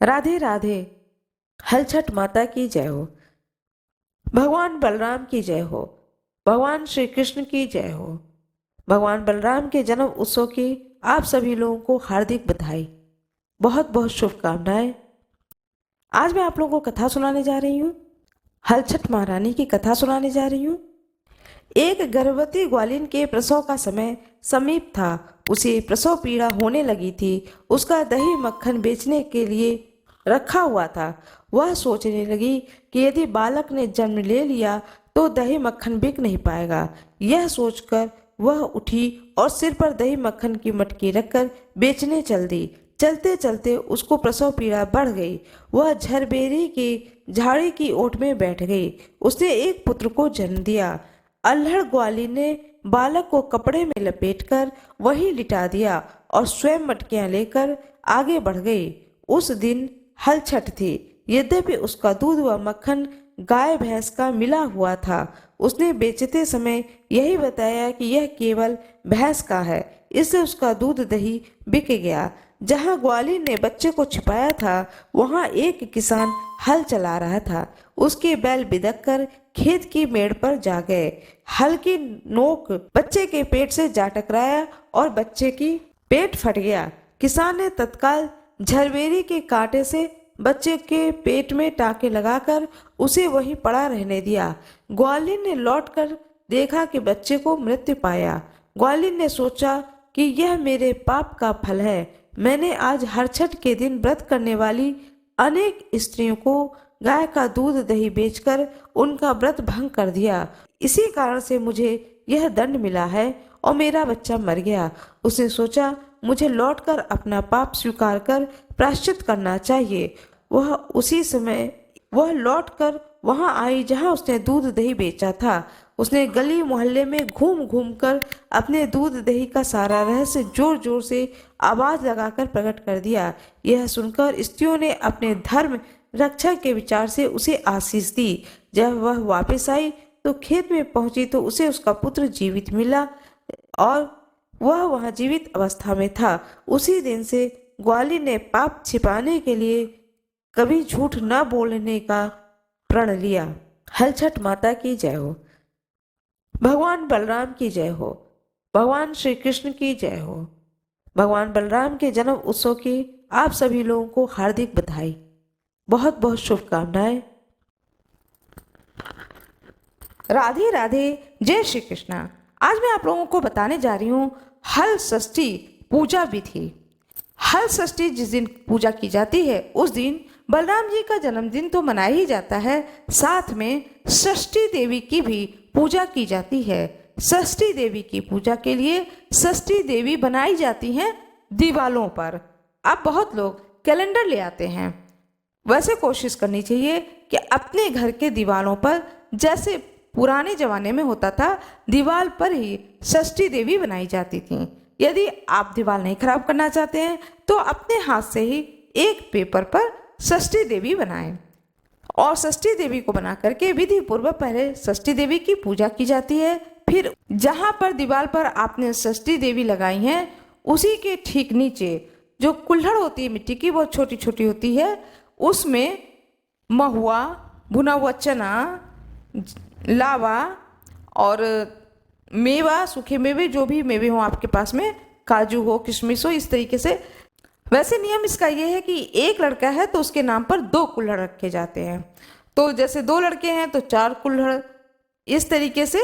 राधे राधे। हलछठ माता की जय हो। भगवान बलराम की जय हो। भगवान श्री कृष्ण की जय हो। भगवान बलराम के जन्म उत्सव की आप सभी लोगों को हार्दिक बधाई, बहुत बहुत शुभकामनाएं। आज मैं आप लोगों को कथा सुनाने जा रही हूँ। हलछठ महारानी की कथा सुनाने जा रही हूँ। एक गर्भवती ग्वालिन के प्रसव का समय समीप था। उसे प्रसव पीड़ा होने लगी थी। उसका दही मक्खन बेचने के लिए रखा हुआ था। वह सोचने लगी कि यदि बालक ने जन्म ले लिया तो दही मक्खन बिक नहीं पाएगा। यह सोचकर वह उठी और सिर पर दही मक्खन की मटकी रखकर बेचने चल दी। चलते चलते उसको प्रसव पीड़ा बढ़ गई। वह झरबेरी की झाड़ी की ओट में बैठ गई। उसने एक पुत्र को जन्म दिया। अल्हड़ ग्वाली ने बालक को कपड़े में लपेटकर वहीं लिटा दिया और स्वयं मटकियां लेकर आगे बढ़ गई। उस दिन हलछठ थी। यद्यपि उसका दूध व मक्खन गाय भैंस का मिला हुआ था। उसने बेचते समय यही बताया कि यह केवल भैंस का है, इससे उसका दूध दही बिक गया। जहां ग्वालिन ने बच्चे को छिपाया था, वहां एक किसान हल चला रहा था। उसके बैल बिदक कर खेत की मेड़ पर जा गए। हल की नोक बच्चे के पेट से जा टकराया और बच्चे की पेट फट गया। किसान ने तत्काल झरबेरी के कांटे से बच्चे के पेट में टाके लगाकर उसे वहीं पड़ा रहने दिया। ग्वालिन ने लौटकर देखा कि बच्चे को मृत्यु पाया। ग्वालिन ने सोचा कि यह मेरे पाप का फल है। मैंने आज हरछठ के दिन व्रत करने वाली अनेक स्त्रियों को गाय का दूध दही बेचकर उनका व्रत भंग कर दिया। इसी कारण से मुझे यह दंड मिला है और मेरा बच्चा मर गया। उसने सोचा मुझे लौटकर अपना पाप स्वीकार कर प्रायश्चित करना चाहिए। वह उसी समय वह लौटकर वहां आई जहां उसने दूध दही बेचा था। उसने गली मोहल्ले में घूम घूम कर अपने दूध दही का सारा रहस्य जोर जोर से आवाज लगाकर प्रकट कर दिया। यह सुनकर स्त्रियों ने अपने धर्म रक्षा के विचार से उसे आशीष दी। जब वह वापस आई तो खेत में पहुंची तो उसे उसका पुत्र जीवित मिला और वह वहां जीवित अवस्था में था। उसी दिन से ग्वाली ने पाप छिपाने के लिए कभी झूठ न बोलने का प्रण लिया। हलछठ माता की जय हो। भगवान बलराम की जय हो। भगवान श्री कृष्ण की जय हो। भगवान बलराम के जन्म उत्सव की आप सभी लोगों को हार्दिक बधाई, बहुत बहुत शुभकामनाएं। राधे राधे। जय श्री कृष्णा। आज मैं आप लोगों को बताने जा रही हूँ हल षष्ठी पूजा विधि। हल षष्ठी जिस दिन पूजा की जाती है उस दिन बलराम जी का जन्मदिन तो मनाया ही जाता है, साथ में षष्ठी देवी की भी पूजा की जाती है। षष्ठी देवी की पूजा के लिए षष्ठी देवी बनाई जाती हैं दीवालों पर। अब बहुत लोग कैलेंडर ले आते हैं। वैसे कोशिश करनी चाहिए कि अपने घर के दीवारों पर, जैसे पुराने जमाने में होता था, दीवार पर ही षष्ठी देवी बनाई जाती थी। यदि आप दीवार नहीं खराब करना चाहते हैं तो अपने हाथ से ही एक पेपर पर षष्ठी देवी बनाएं और षष्ठी देवी को बना करके विधि पूर्वक पहले षष्ठी देवी की पूजा की जाती है। फिर जहां पर दीवार पर आपने षष्ठी देवी लगाई है उसी के ठीक नीचे जो कुल्हड़ होती है मिट्टी की, वो छोटी छोटी होती है, उसमें महुआ, भुना हुआ चना, लावा और मेवा, सूखे मेवे, जो भी मेवे हो आपके पास में, काजू हो, किशमिश हो, इस तरीके से। वैसे नियम इसका ये है कि एक लड़का है तो उसके नाम पर 2 कुल्हड़ रखे जाते हैं। तो जैसे 2 लड़के हैं तो 4 कुल्हड़, इस तरीके से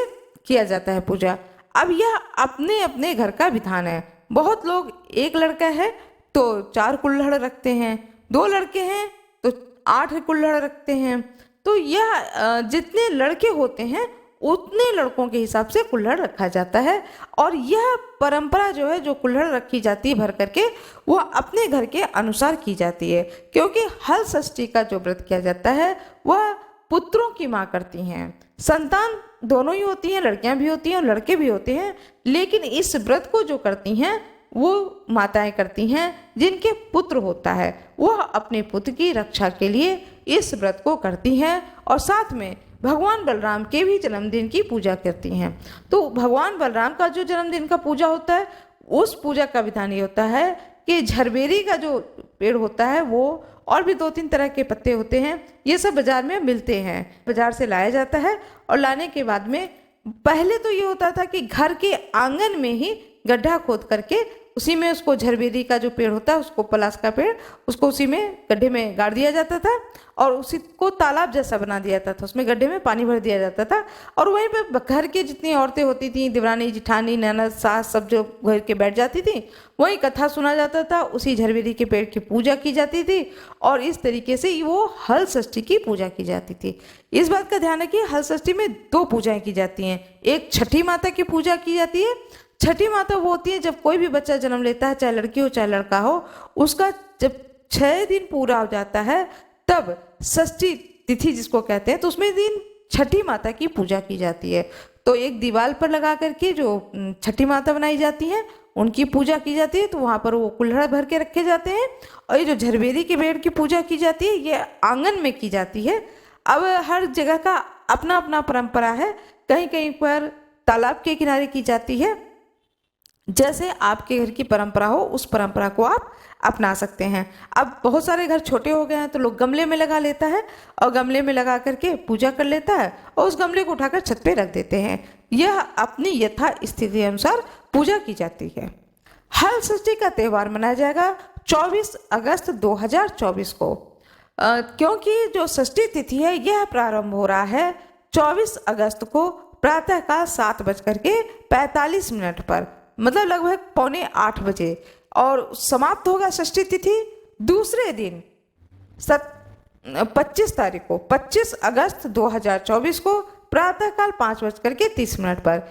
किया जाता है पूजा। अब यह अपने अपने घर का विधान है। बहुत लोग एक लड़का है तो 4 कुल्हड़ रखते हैं, 2 लड़के हैं तो 8 कुल्हड़ रखते हैं। तो यह जितने लड़के होते हैं उतने लड़कों के हिसाब से कुल्हड़ रखा जाता है। और यह परंपरा जो है, जो कुल्हड़ रखी जाती है भर करके, वह अपने घर के अनुसार की जाती है। क्योंकि हल षष्ठी का जो व्रत किया जाता है वह पुत्रों की माँ करती हैं। संतान दोनों ही होती हैं, लड़कियां भी होती हैं और लड़के भी होते हैं, लेकिन इस व्रत को जो करती हैं वो माताएं करती हैं जिनके पुत्र होता है। वह अपने पुत्र की रक्षा के लिए इस व्रत को करती हैं और साथ में भगवान बलराम के भी जन्मदिन की पूजा करती हैं। तो भगवान बलराम का जो जन्मदिन का पूजा होता है, उस पूजा का विधान ये होता है कि झरबेरी का जो पेड़ होता है वो और भी 2-3 तरह के पत्ते होते हैं, ये सब बाजार में मिलते हैं। बाजार से लाया जाता है और लाने के बाद में पहले तो ये होता था कि घर के आंगन में ही गड्ढा खोद करके उसी में उसको झरबेरी का जो पेड़ होता है, उसको पलास का पेड़, उसको उसी में गड्ढे में गाड़ दिया जाता था और उसी को तालाब जैसा बना दिया जाता था। उसमें गड्ढे में पानी भर दिया जाता था और वहीं पे घर के जितनी औरतें होती थी, देवरानी, जिठानी, ननद, सास, सब जो घर के बैठ जाती थी, वहीं कथा सुना जाता था, उसी झरबेरी के पेड़ की पूजा की जाती थी और इस तरीके से वो हल षष्ठी की पूजा की जाती थी। इस बात का ध्यान रखिए, हल षष्ठी में 2 पूजाएं की जाती हैं। एक छठी माता की पूजा की जाती है। छठी माता वो होती है जब कोई भी बच्चा जन्म लेता है, चाहे लड़की हो चाहे लड़का हो, उसका जब 6 दिन पूरा हो जाता है तब षष्ठी तिथि जिसको कहते हैं, तो उसमें दिन छठी माता की पूजा की जाती है। तो एक दीवार पर लगा करके जो छठी माता बनाई जाती हैं उनकी पूजा की जाती है, तो वहाँ पर वो कुल्हड़ भर के रखे जाते हैं। और ये जो झरबेरी के पेड़ की पूजा की जाती है ये आंगन में की जाती है। अब हर जगह का अपना अपना परंपरा है, कहीं कहीं पर तालाब के किनारे की जाती है। जैसे आपके घर की परंपरा हो उस परंपरा को आप अपना सकते हैं। अब बहुत सारे घर छोटे हो गए हैं तो लोग गमले में लगा लेता है और गमले में लगा करके पूजा कर लेता है और उस गमले को उठाकर छत पे रख देते हैं। यह अपनी यथा स्थिति अनुसार पूजा की जाती है। हल षष्ठी का त्यौहार मनाया जाएगा 24 अगस्त 2024 को, क्योंकि जो षष्ठी तिथि है यह प्रारंभ हो रहा है 24 अगस्त को प्रातःकाल 7:45 पर, मतलब लगभग 7:45 बजे, और समाप्त होगा षष्ठी तिथि दूसरे दिन 25 तारीख को, 25 अगस्त 2024 को प्रातःकाल 5:30 पर।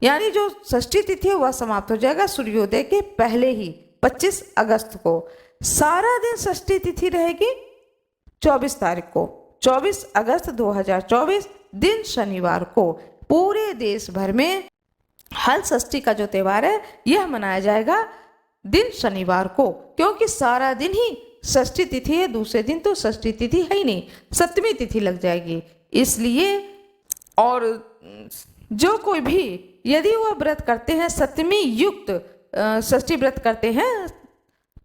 यानी जो षष्ठी तिथि है वह समाप्त हो जाएगा सूर्योदय के पहले ही 25 अगस्त को। सारा दिन षष्ठी तिथि रहेगी 24 तारीख को, 24 अगस्त 2024 दिन शनिवार को। पूरे देश भर में हल षष्ठी का जो त्यौहार है यह मनाया जाएगा दिन शनिवार को, क्योंकि सारा दिन ही षष्ठी तिथि है, दूसरे दिन तो षष्ठी तिथि है ही नहीं, सप्तमी तिथि लग जाएगी इसलिए। और जो कोई भी यदि वह व्रत करते हैं सप्तमी युक्त षष्ठी व्रत करते हैं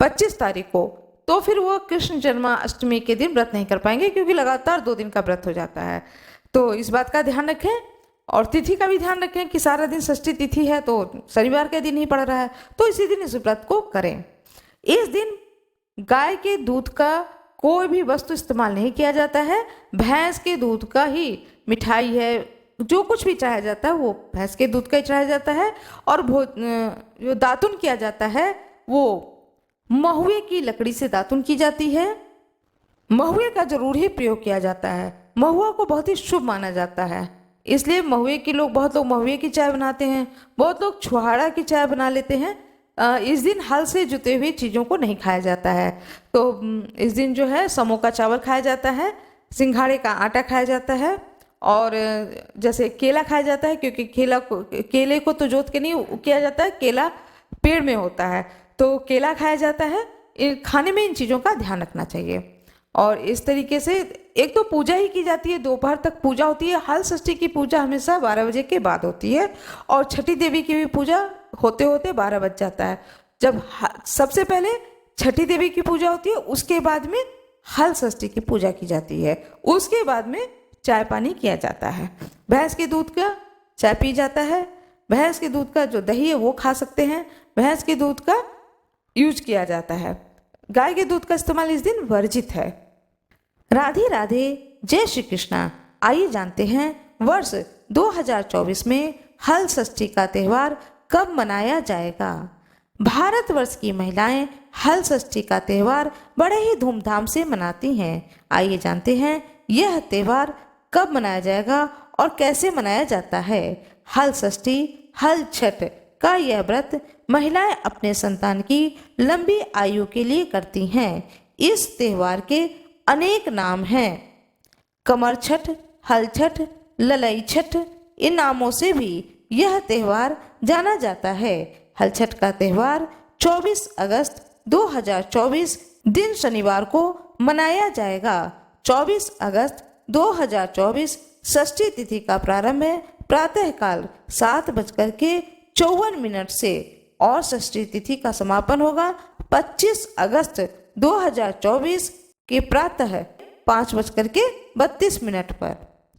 25 तारीख को, तो फिर वो कृष्ण जन्माष्टमी के दिन व्रत नहीं कर पाएंगे, क्योंकि लगातार 2 दिन का व्रत हो जाता है। तो इस बात का ध्यान रखें और तिथि का भी ध्यान रखें कि सारा दिन षष्ठी तिथि है तो शनिवार के दिन ही पड़ रहा है, तो इसी दिन इस व्रत को करें। इस दिन गाय के दूध का कोई भी वस्तु इस्तेमाल नहीं किया जाता है। भैंस के दूध का ही मिठाई है, जो कुछ भी चढ़ाया जाता है वो भैंस के दूध का ही चढ़ाया जाता है। और जो दातुन किया जाता है वो महुए की लकड़ी से दातुन की जाती है। महुए का जरूर ही प्रयोग किया जाता है। महुआ को बहुत ही शुभ माना जाता है, इसलिए महुए की बहुत लोग महुए की चाय बनाते हैं, बहुत लोग छुहाड़ा की चाय बना लेते हैं। इस दिन हल से जुते हुए चीज़ों को नहीं खाया जाता है। तो इस दिन जो है समों का चावल खाया जाता है, सिंघाड़े का आटा खाया जाता है और जैसे केला खाया जाता है, क्योंकि केले को तो जोत के नहीं किया जाता है, केला पेड़ में होता है, तो केला खाया जाता है। खाने में इन चीज़ों का ध्यान रखना चाहिए। और इस तरीके से एक तो पूजा ही की जाती है, दोपहर तक पूजा होती है। हल षष्ठी की पूजा हमेशा 12 बजे के बाद होती है और छठी देवी की भी पूजा होते होते 12 बज जाता है। जब सबसे पहले छठी देवी की पूजा होती है, उसके बाद में हल षष्ठी की पूजा की जाती है, उसके बाद में चाय पानी किया जाता है। भैंस के दूध का चाय पी जाता है, भैंस के दूध का जो दही है वो खा सकते हैं, भैंस के दूध का यूज किया जाता है। गाय के दूध का इस्तेमाल इस दिन वर्जित है। राधे राधे, जय श्री कृष्णा। आइए जानते हैं वर्ष 2024 में हल षष्ठी का त्यौहार कब मनाया जाएगा। भारतवर्ष की महिलाएं हल षष्ठी का त्यौहार बड़े ही धूमधाम से मनाती हैं। आइए जानते हैं यह त्यौहार कब मनाया जाएगा और कैसे मनाया जाता है। हल षष्ठी, हल छठ का यह व्रत महिलाएं अपने संतान की लंबी आयु के लिए करती हैं। इस त्यौहार के अनेक नाम हैं। कमर छठ, हल छठ, ललई छठ, इन नामों से भी यह त्यौहार जाना जाता है। हल छठ का त्यौहार 24 अगस्त 2024 दिन शनिवार को मनाया जाएगा। 24 अगस्त 2024 षष्ठी तिथि का प्रारंभ है प्रातःकाल 7:54 से और षष्ठी तिथि का समापन होगा 25 अगस्त 2024 कि प्रातः 5:32 पर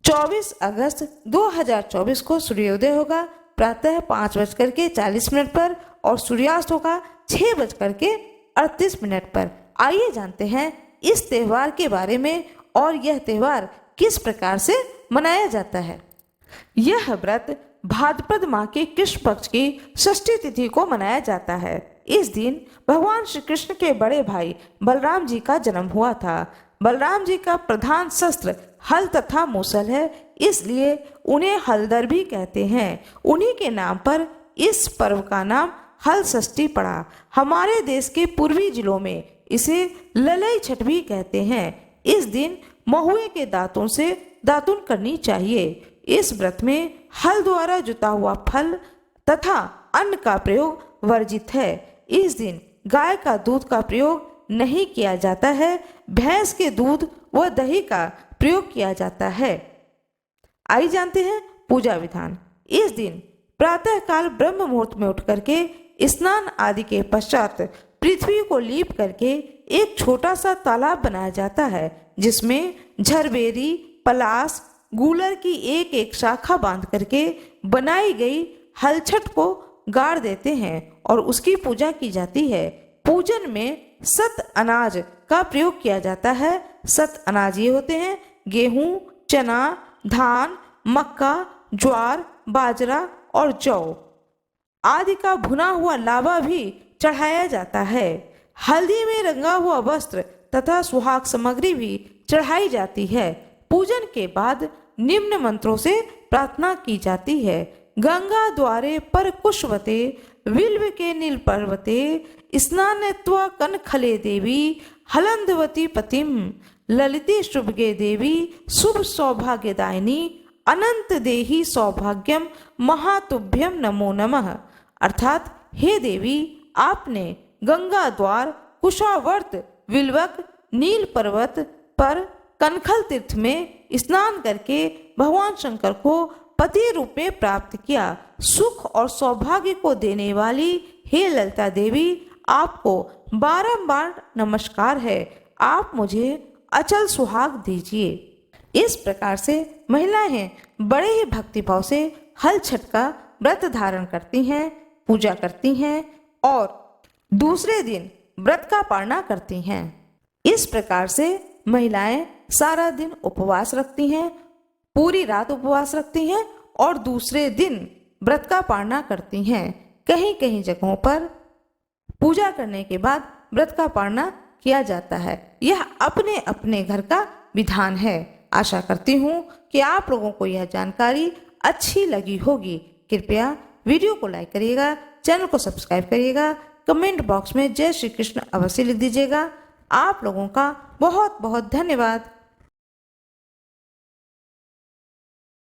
24 अगस्त 2024 को सूर्योदय होगा प्रातः 5:40 पर और सूर्यास्त होगा 6:38 पर। आइए जानते हैं इस त्योहार के बारे में और यह त्योहार किस प्रकार से मनाया जाता है। यह व्रत भाद्रपद माह के कृष्ण पक्ष की षष्ठी तिथि को मनाया जाता है। इस दिन भगवान श्री कृष्ण के बड़े भाई बलराम जी का जन्म हुआ था। बलराम जी का प्रधान शस्त्र हल तथा मूसल है, इसलिए उन्हें हलधर भी कहते हैं। उन्हीं के नाम पर इस पर्व का नाम हल षष्ठी पड़ा। हमारे देश के पूर्वी जिलों में इसे ललई छठ भी कहते हैं। इस दिन महुए के दांतों से दातुन करनी चाहिए। इस व्रत में हल द्वारा जुता हुआ फल तथा अन्न का प्रयोग वर्जित है। इस दिन गाय का दूध का प्रयोग नहीं किया जाता है, भैंस के दूध व दही का प्रयोग किया जाता है। आइए जानते हैं पूजा विधान। इस दिन प्रातः काल ब्रह्म मुहूर्त में उठ करके स्नान आदि के पश्चात पृथ्वी को लीप करके एक छोटा सा तालाब बनाया जाता है, जिसमें झरबेरी, पलास, गूलर की एक एक शाखा बांध करके बनाई गई हलछट को गाड़ देते हैं और उसकी पूजा की जाती है। पूजन में सत अनाज का प्रयोग किया जाता है। सत अनाज ये होते हैं गेहूं, चना, धान, मक्का, ज्वार, बाजरा और जौ आदि का भुना हुआ लावा भी चढ़ाया जाता है। हल्दी में रंगा हुआ वस्त्र तथा सुहाग सामग्री भी चढ़ाई जाती है। पूजन के बाद निम्न मंत्रों से प्रार्थना की जाती है। गंगा द्वारे पर कुशवते विल्व के नील पर्वते स्नानत्वा कनखले देवी हलंदवती पतिम ललिते शुभगे देवी शुभ सौभाग्यदायिनी अनंत देही सौभाग्यम महातुभ्यम नमो नमः। अर्थात हे देवी, आपने गंगा द्वार, कुशावर्त, विल्वक, नील पर्वत पर कनखल तीर्थ में स्नान करके भगवान शंकर को पति रूप में प्राप्त किया। सुख और सौभाग्य को देने वाली हे ललिता देवी, आपको बारंबार नमस्कार है। आप मुझे अचल सुहाग दीजिए। इस प्रकार से महिलाएं बड़े ही भक्तिभाव से हल छठ का व्रत धारण करती हैं, पूजा करती हैं और दूसरे दिन व्रत का पालना करती हैं। इस प्रकार से महिलाएं सारा दिन उपवास रखती हैं, पूरी रात उपवास रखती हैं और दूसरे दिन व्रत का पालना करती हैं। कहीं कहीं जगहों पर पूजा करने के बाद व्रत का पालना किया जाता है। यह अपने अपने घर का विधान है। आशा करती हूँ कि आप लोगों को यह जानकारी अच्छी लगी होगी। कृपया वीडियो को लाइक करिएगा, चैनल को सब्सक्राइब करिएगा, कमेंट बॉक्स में जय श्री कृष्ण अवश्य लिख दीजिएगा। आप लोगों का बहुत बहुत धन्यवाद।